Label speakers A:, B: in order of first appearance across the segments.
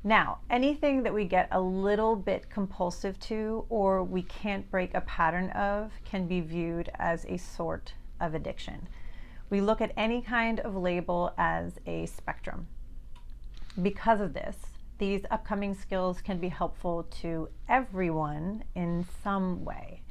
A: Now, anything that we get a little bit compulsive to or we can't break a pattern of can be viewed as a sort of addiction. We look at any kind of label as a spectrum. Because of this, these upcoming skills can be helpful to everyone in some way.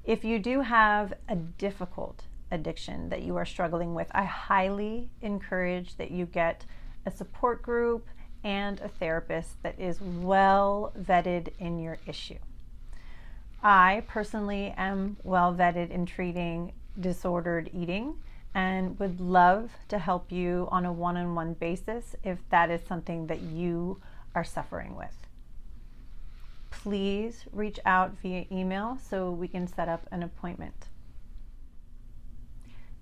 A: If you do have a difficult addiction that you are struggling with, I highly encourage that you get a support group and a therapist that is well vetted in your issue. I personally am well vetted in treating disordered eating and would love to help you on a one-on-one basis if that is something that you are suffering with. Please reach out via email so we can set up an appointment.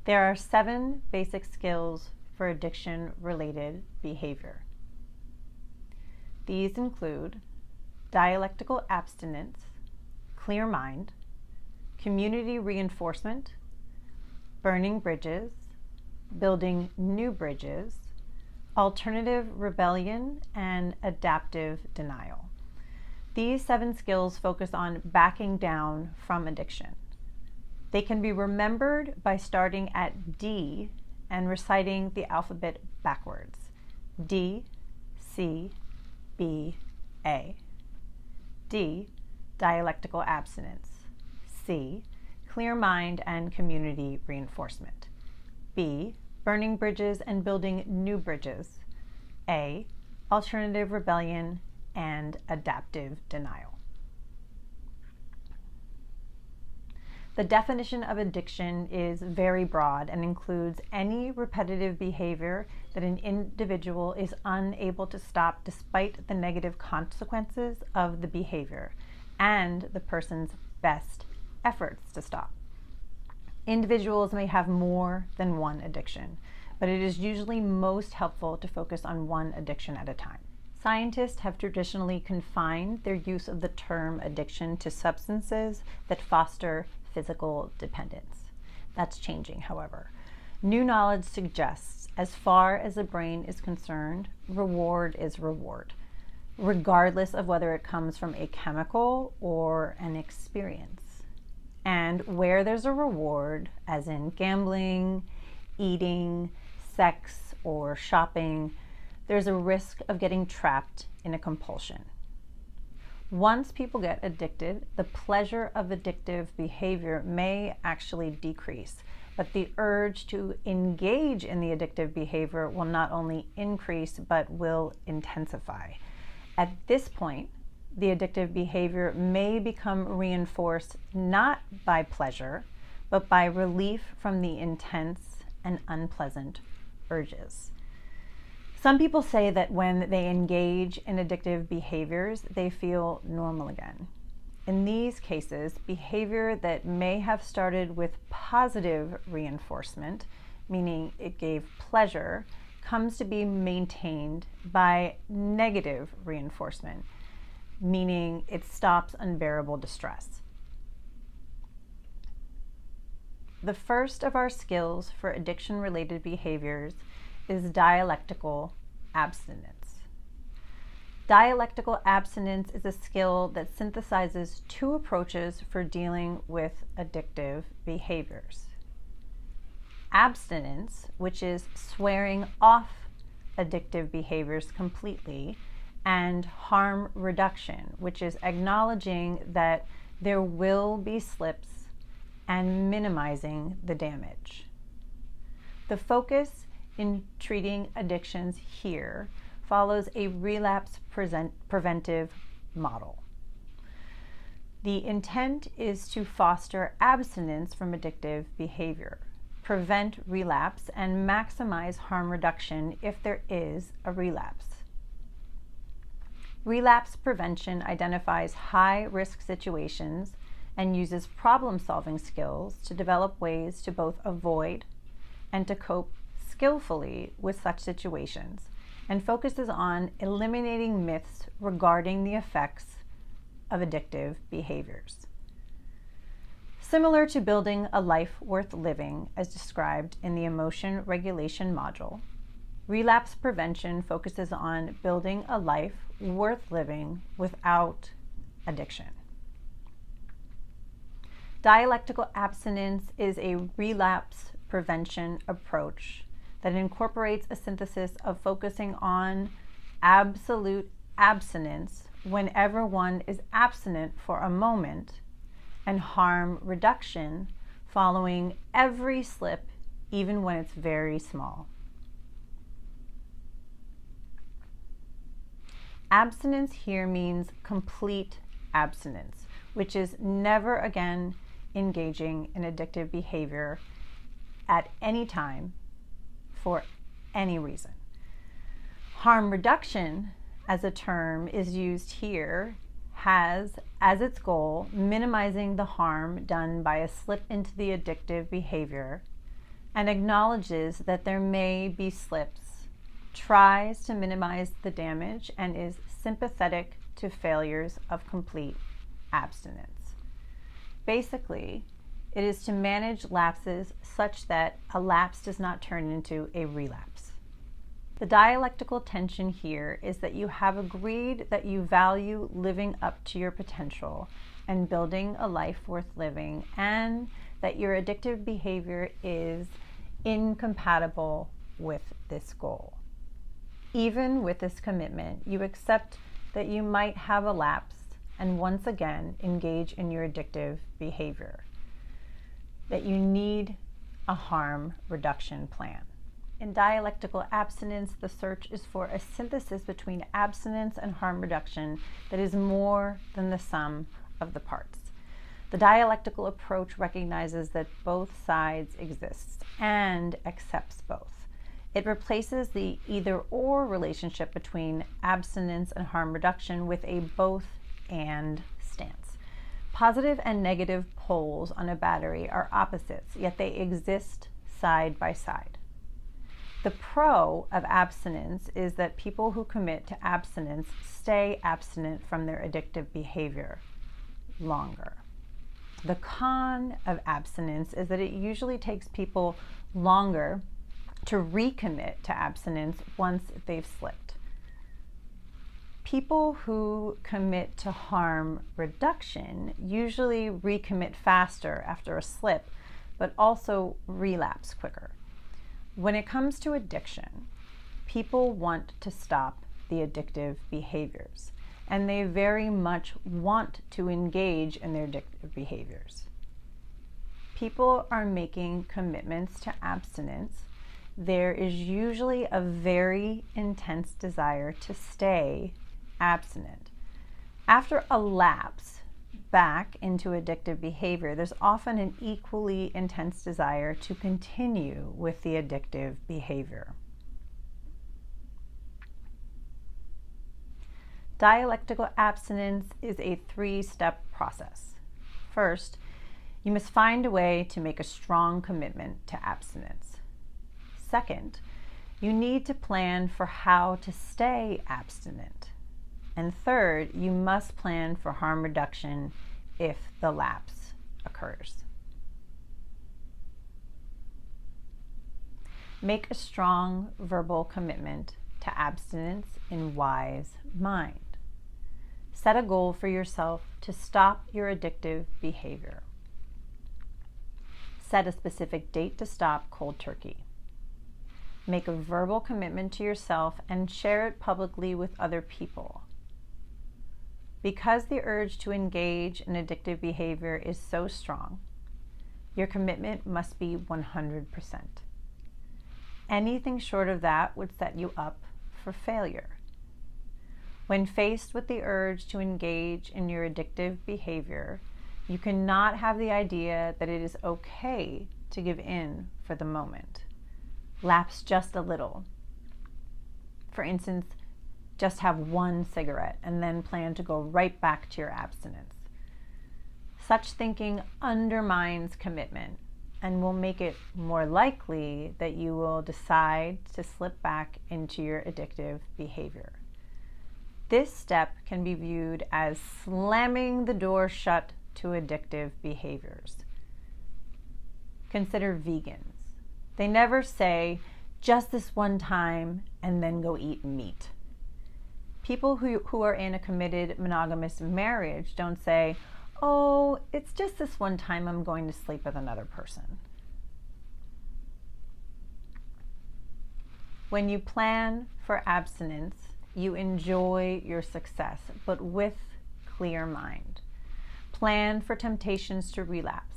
A: There are 7 basic skills for addiction-related behavior. These include dialectical abstinence, clear mind, community reinforcement, burning bridges, building new bridges, alternative rebellion, and adaptive denial. These 7 skills focus on backing down from addiction. They can be remembered by starting at D and reciting the alphabet backwards. D, C, B, A. D, dialectical abstinence. C, clear mind and community reinforcement. B, burning bridges and building new bridges. A, alternative rebellion and adaptive denial. The definition of addiction is very broad and includes any repetitive behavior that an individual is unable to stop despite the negative consequences of the behavior and the person's best efforts to stop. Individuals may have more than one addiction, but it is usually most helpful to focus on one addiction at a time. Scientists have traditionally confined their use of the term addiction to substances that foster physical dependence. That's changing, however. New knowledge suggests, as far as the brain is concerned, reward is reward, regardless of whether it comes from a chemical or an experience. And where there's a reward, as in gambling, eating, sex, or shopping, there's a risk of getting trapped in a compulsion. Once people get addicted, the pleasure of addictive behavior may actually decrease, but the urge to engage in the addictive behavior will not only increase, but will intensify. At this point, the addictive behavior may become reinforced not by pleasure, but by relief from the intense and unpleasant urges. Some people say that when they engage in addictive behaviors, they feel normal again. In these cases, behavior that may have started with positive reinforcement, meaning it gave pleasure, comes to be maintained by negative reinforcement, meaning it stops unbearable distress. The first of our skills for addiction-related behaviors is dialectical abstinence. Dialectical abstinence is a skill that synthesizes 2 approaches for dealing with addictive behaviors. Abstinence, which is swearing off addictive behaviors completely, and harm reduction, which is acknowledging that there will be slips and minimizing the damage. The focus in treating addictions here follows a relapse preventive model. The intent is to foster abstinence from addictive behavior, prevent relapse, and maximize harm reduction if there is a relapse. Relapse prevention identifies high-risk situations and uses problem-solving skills to develop ways to both avoid and to cope skillfully with such situations, and focuses on eliminating myths regarding the effects of addictive behaviors. Similar to building a life worth living, as described in the emotion regulation module, Relapse prevention focuses on building a life worth living without addiction. Dialectical abstinence is a relapse prevention approach that incorporates a synthesis of focusing on absolute abstinence whenever one is abstinent for a moment, and harm reduction following every slip, even when it's very small. Abstinence here means complete abstinence, which is never again engaging in addictive behavior at any time for any reason. Harm reduction as a term is used here has as its goal minimizing the harm done by a slip into the addictive behavior, and acknowledges that there may be slips, tries to minimize the damage, and is sympathetic to failures of complete abstinence. Basically, it is to manage lapses such that a lapse does not turn into a relapse. The dialectical tension here is that you have agreed that you value living up to your potential and building a life worth living, and that your addictive behavior is incompatible with this goal. Even with this commitment, you accept that you might have a lapse and once again engage in your addictive behavior, that you need a harm reduction plan. In dialectical abstinence, the search is for a synthesis between abstinence and harm reduction that is more than the sum of the parts. The dialectical approach recognizes that both sides exist and accepts both. It replaces the either-or relationship between abstinence and harm reduction with a both-and stance. Positive and negative poles on a battery are opposites, yet they exist side by side. The pro of abstinence is that people who commit to abstinence stay abstinent from their addictive behavior longer. The con of abstinence is that it usually takes people longer to recommit to abstinence once they've slipped. People who commit to harm reduction usually recommit faster after a slip, but also relapse quicker. When it comes to addiction, people want to stop the addictive behaviors, and they very much want to engage in their addictive behaviors. People are making commitments to abstinence. There is usually a very intense desire to stay abstinent. After a lapse back into addictive behavior, there's often an equally intense desire to continue with the addictive behavior. Dialectical abstinence is a three-step process. First, you must find a way to make a strong commitment to abstinence. Second, you need to plan for how to stay abstinent. And third, you must plan for harm reduction if the lapse occurs. Make a strong verbal commitment to abstinence in wise mind. Set a goal for yourself to stop your addictive behavior. Set a specific date to stop cold turkey. Make a verbal commitment to yourself and share it publicly with other people. Because the urge to engage in addictive behavior is so strong, your commitment must be 100%. Anything short of that would set you up for failure. When faced with the urge to engage in your addictive behavior, you cannot have the idea that it is okay to give in for the moment. Lapse just a little. For instance, just have one cigarette and then plan to go right back to your abstinence. Such thinking undermines commitment and will make it more likely that you will decide to slip back into your addictive behavior. This step can be viewed as slamming the door shut to addictive behaviors. Consider vegans. They never say, just this one time and then go eat meat. People who are in a committed monogamous marriage don't say, oh, it's just this one time I'm going to sleep with another person. When you plan for abstinence, you enjoy your success, but with clear mind. Plan for temptations to relapse.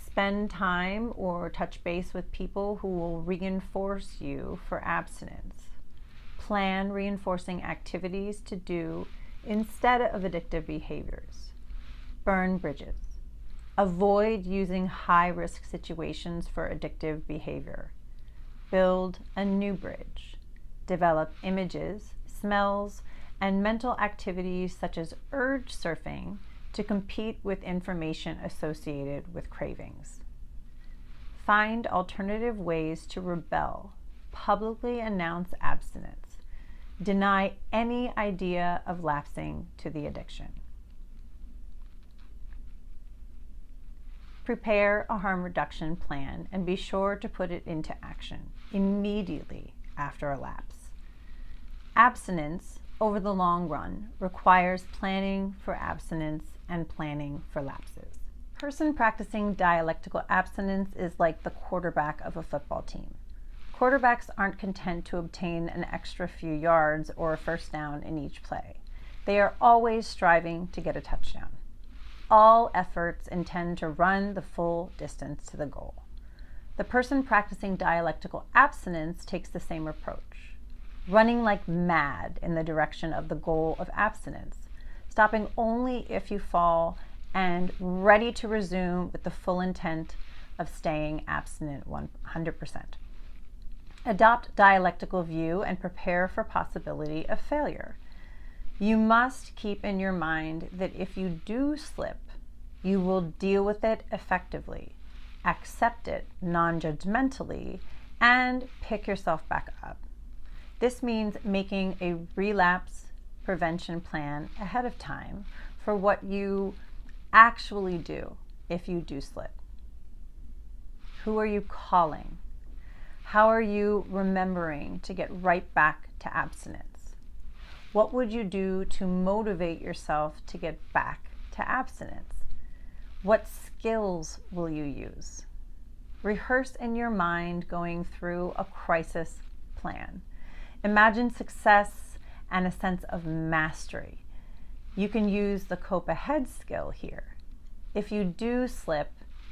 A: Spend time or touch base with people who will reinforce you for abstinence. Plan reinforcing activities to do instead of addictive behaviors. Burn bridges. Avoid using high-risk situations for addictive behavior. Build a new bridge. Develop images, smells, and mental activities such as urge surfing to compete with information associated with cravings. Find alternative ways to rebel. Publicly announce abstinence. Deny any idea of lapsing to the addiction. Prepare a harm reduction plan and be sure to put it into action immediately after a lapse. Abstinence, over the long run, requires planning for abstinence and planning for lapses. A person practicing dialectical abstinence is like the quarterback of a football team. Quarterbacks aren't content to obtain an extra few yards or a first down in each play. They are always striving to get a touchdown. All efforts intend to run the full distance to the goal. The person practicing dialectical abstinence takes the same approach, running like mad in the direction of the goal of abstinence, stopping only if you fall, and ready to resume with the full intent of staying abstinent 100%. Adopt dialectical view and prepare for possibility of failure. You must keep in your mind that if you do slip, you will deal with it effectively, accept it non-judgmentally, and pick yourself back up. This means making a relapse prevention plan ahead of time for what you actually do if you do slip. Who are you calling? How are you remembering to get right back to abstinence? What would you do to motivate yourself to get back to abstinence? What skills will you use? Rehearse in your mind going through a crisis plan. Imagine success and a sense of mastery. You can use the cope ahead skill here. If you do slip,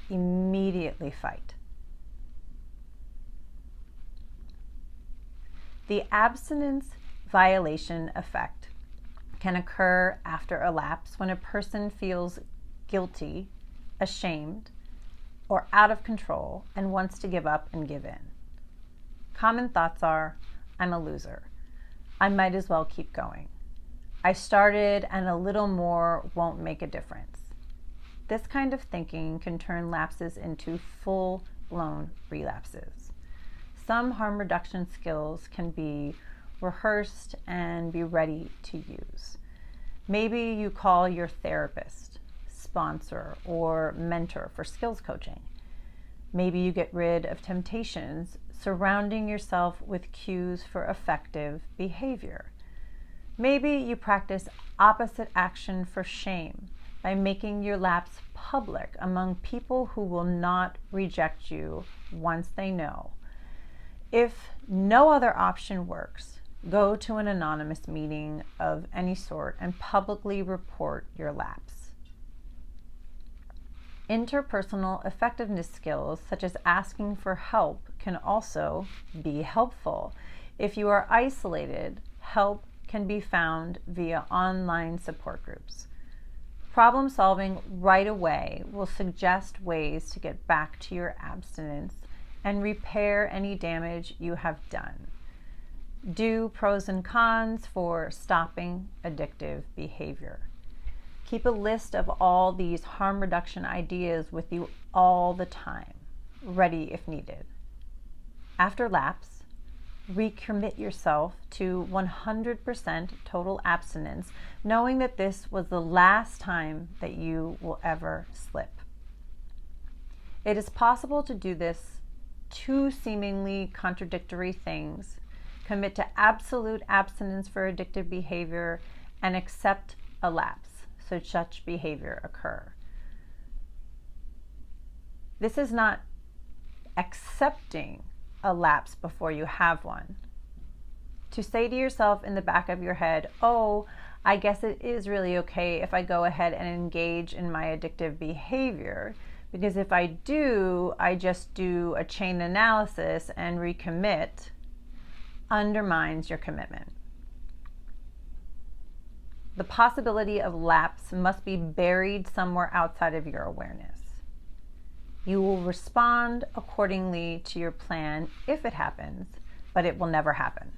A: immediately fight. The abstinence violation effect can occur after a lapse when a person feels guilty, ashamed, or out of control and wants to give up and give in. Common thoughts are, I'm a loser. I might as well keep going. I started and a little more won't make a difference. This kind of thinking can turn lapses into full-blown relapses. Some harm reduction skills can be rehearsed and be ready to use. Maybe you call your therapist, sponsor, or mentor for skills coaching. Maybe you get rid of temptations, surrounding yourself with cues for effective behavior. Maybe you practice opposite action for shame by making your lapse public among people who will not reject you once they know. If no other option works, go to an anonymous meeting of any sort and publicly report your lapse. Interpersonal effectiveness skills, such as asking for help, can also be helpful. If you are isolated, help can be found via online support groups. Problem solving right away will suggest ways to get back to your abstinence and repair any damage you have done. Do pros and cons for stopping addictive behavior. Keep a list of all these harm reduction ideas with you all the time, ready if needed. After lapse, recommit yourself to 100% total abstinence, knowing that this was the last time that you will ever slip. It is possible to do this two seemingly contradictory things, commit to absolute abstinence for addictive behavior, and accept a lapse should such behavior occur. This is not accepting a lapse before you have one. To say to yourself in the back of your head, oh, I guess it is really okay if I go ahead and engage in my addictive behavior, because if I do, I just do a chain analysis and recommit, undermines your commitment. The possibility of lapse must be buried somewhere outside of your awareness. You will respond accordingly to your plan if it happens, but it will never happen.